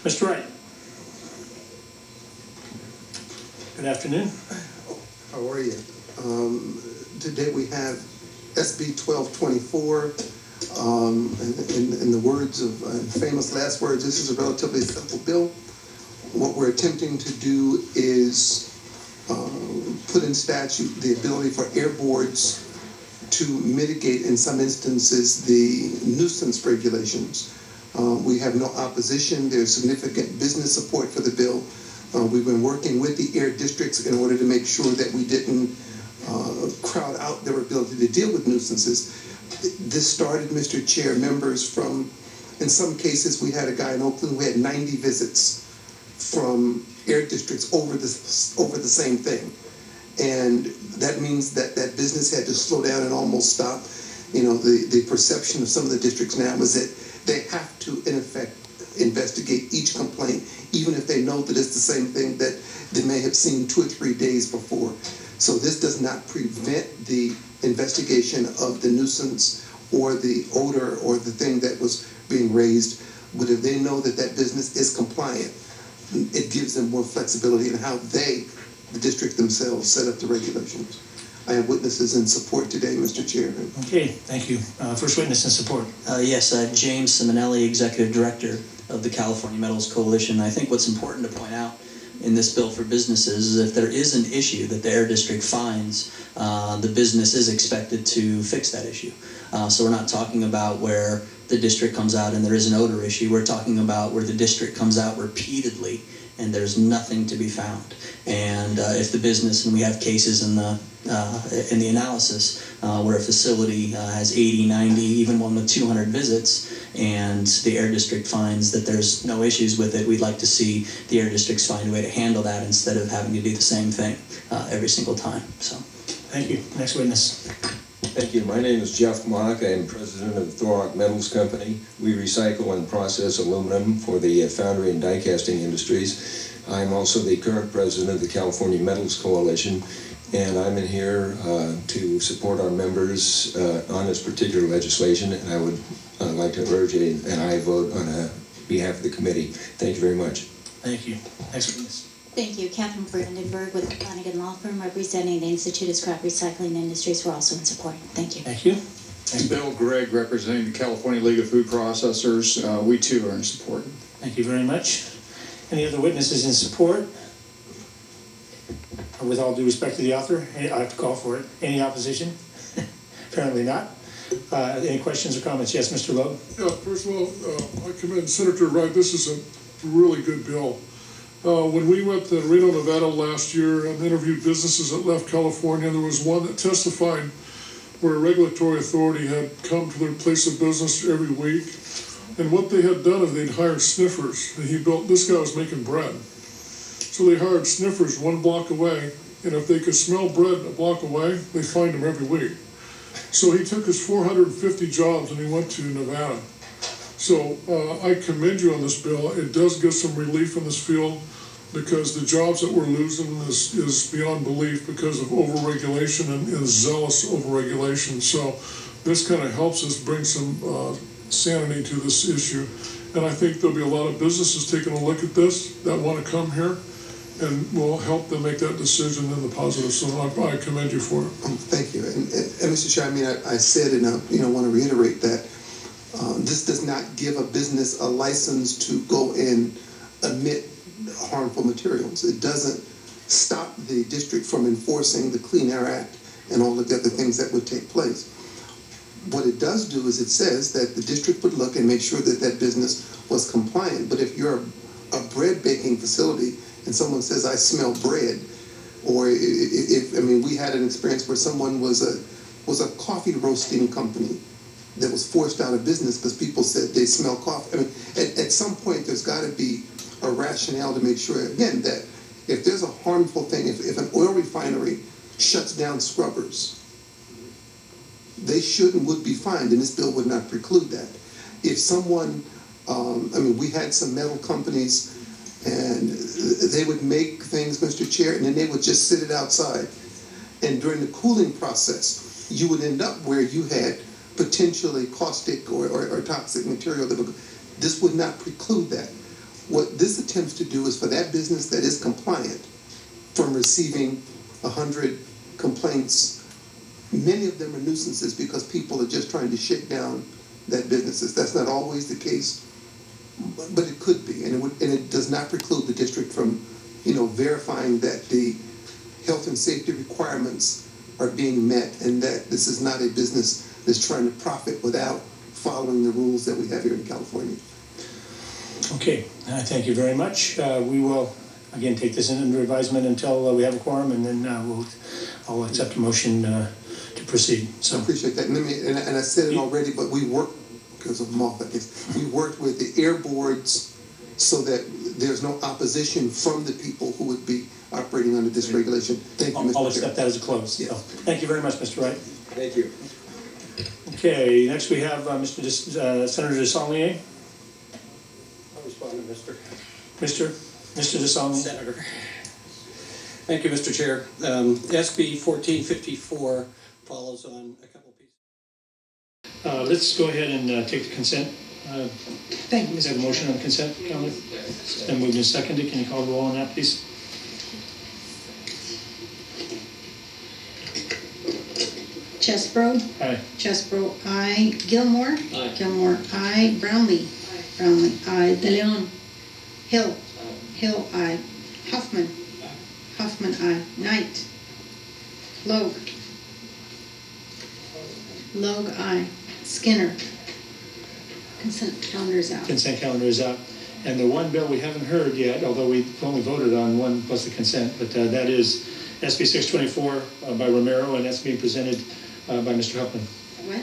Mr. Wright. Good afternoon. How are you? Today we have SB 1224. In the words of famous last words, this is a relatively simple bill. What we're attempting to do is put in statute the ability for air boards to mitigate, in some instances, the nuisance regulations. We have no opposition. There's significant business support for the bill. We've been working with the air districts in order to make sure that we didn't crowd out their ability to deal with nuisances. This started, Mr. Chair, members from, in some cases, we had a guy in Oakland who had 90 visits from air districts over the same thing. And that means that that business had to slow down and almost stop. You know, the perception of some of the districts now is that they have to, in effect, investigate each complaint, even if they know that it's the same thing that they may have seen 2 or 3 days before. So this does not prevent the investigation of the nuisance or the odor or the thing that was being raised. But if they know that that business is compliant, it gives them more flexibility in how they, the district themselves, set up the regulations. I have witnesses in support today, Mr. Chair. Okay, thank you. First witness in support. Yes, James Simonelli, Executive Director of the California Metals Coalition. I think what's important to point out in this bill for businesses is if there is an issue that the air district finds, the business is expected to fix that issue. So we're not talking about where the district comes out and there is an odor issue. We're talking about where the district comes out repeatedly and there's nothing to be found. And if the business, and we have cases in the analysis where a facility has 80, 90, even one with 200 visits, and the air district finds that there's no issues with it, we'd like to see the air districts find a way to handle that instead of having to do the same thing every single time. So, thank you. Next witness. Thank you. My name is Jeff Mock. I am president of the Thorock Metals Company. We recycle and process aluminum for the foundry and die casting industries. I am also the current president of the California Metals Coalition, and I'm in here to support our members on this particular legislation, and I would like to urge an aye vote on behalf of the committee. Thank you very much. Thank you. Next witness. Thank you. Catherine Brandenburg with the Flanagan Law Firm, representing the Institute of Scrap Recycling Industries. We're also in support. Thank you. Thank you. And Bill Gregg, representing the California League of Food Processors. We too are in support. Thank you very much. Any other witnesses in support? With all due respect to the author, I have to call for it. Any opposition? Apparently not. Any questions or comments? Yes, Mr. Loeb. Yeah, first of all, I commend Senator Wright. This is a really good bill. When we went to Reno, Nevada last year and interviewed businesses that left California, there was one that testified where a regulatory authority had come to their place of business every week. And what they had done is they'd hired sniffers. And this guy was making bread. So they hired sniffers 1 block away. And if they could smell bread a block away, they find him every week. So he took his 450 jobs and he went to Nevada. So I commend you on this bill. It does give some relief in this field because the jobs that we're losing is beyond belief because of overregulation and zealous overregulation. So this kind of helps us bring some sanity to this issue. And I think there'll be a lot of businesses taking a look at this that want to come here, and will help them make that decision in the positive. So I commend you for it. Thank you. And Mr. Chair, I said, and I want to reiterate that this does not give a business a license to go and emit harmful materials. It doesn't stop the district from enforcing the Clean Air Act and all of the other things that would take place. What it does do is it says that the district would look and make sure that that business was compliant. But if you're a bread baking facility and someone says, I smell bread, or we had an experience where someone was a coffee roasting company that was forced out of business because people said they smell coffee. At some point there's got to be a rationale to make sure, again, that if there's a harmful thing, if an oil refinery shuts down scrubbers, they should and would be fined, and this bill would not preclude that. If someone, we had some metal companies, and they would make things, Mr. Chair, and then they would just sit it outside. And during the cooling process, you would end up where you had potentially caustic or toxic material. This would not preclude that. What this attempts to do is for that business that is compliant from receiving 100 complaints, many of them are nuisances because people are just trying to shake down that businesses. That's not always the case, but it could be, and it does not preclude the district from, verifying that the health and safety requirements are being met, and that this is not a business that's trying to profit without following the rules that we have here in California. Okay, thank you very much. We will, again, take this under advisement until we have a quorum, and then I'll accept a motion to proceed. So I appreciate that. And I said it already, but we worked, because of Moth, I guess, we worked with the air boards so that there's no opposition from the people who would be operating under this regulation. Thank you, Mr. Chair. I'll accept that as a close. Yes. So, thank you very much, Mr. Wright. Thank you. Okay, next we have Senator DeSaulnier. I'll respond to Mr. DeSaulnier. Senator. Thank you, Mr. Chair. SB 1454 follows on a couple pieces. Let's go ahead and take the consent. Thank you, Is Mr. there a motion on consent, Calvin? It's been moved and seconded. Can you call the roll on that, please? Chesbro. Aye. Chesbro, aye. Gilmore. Aye. Gilmore, aye. Brownlee. Brownlee, aye. De Leon. Hill. Hill, aye. Huffman. Huffman, aye. Knight. Logue. Logue, aye. Skinner. Consent calendar is out. Consent calendar is out. And the one bill we haven't heard yet, although we've only voted on one plus the consent, but that is SB 624 by Romero, and that's being presented by Mr. Huffman. What?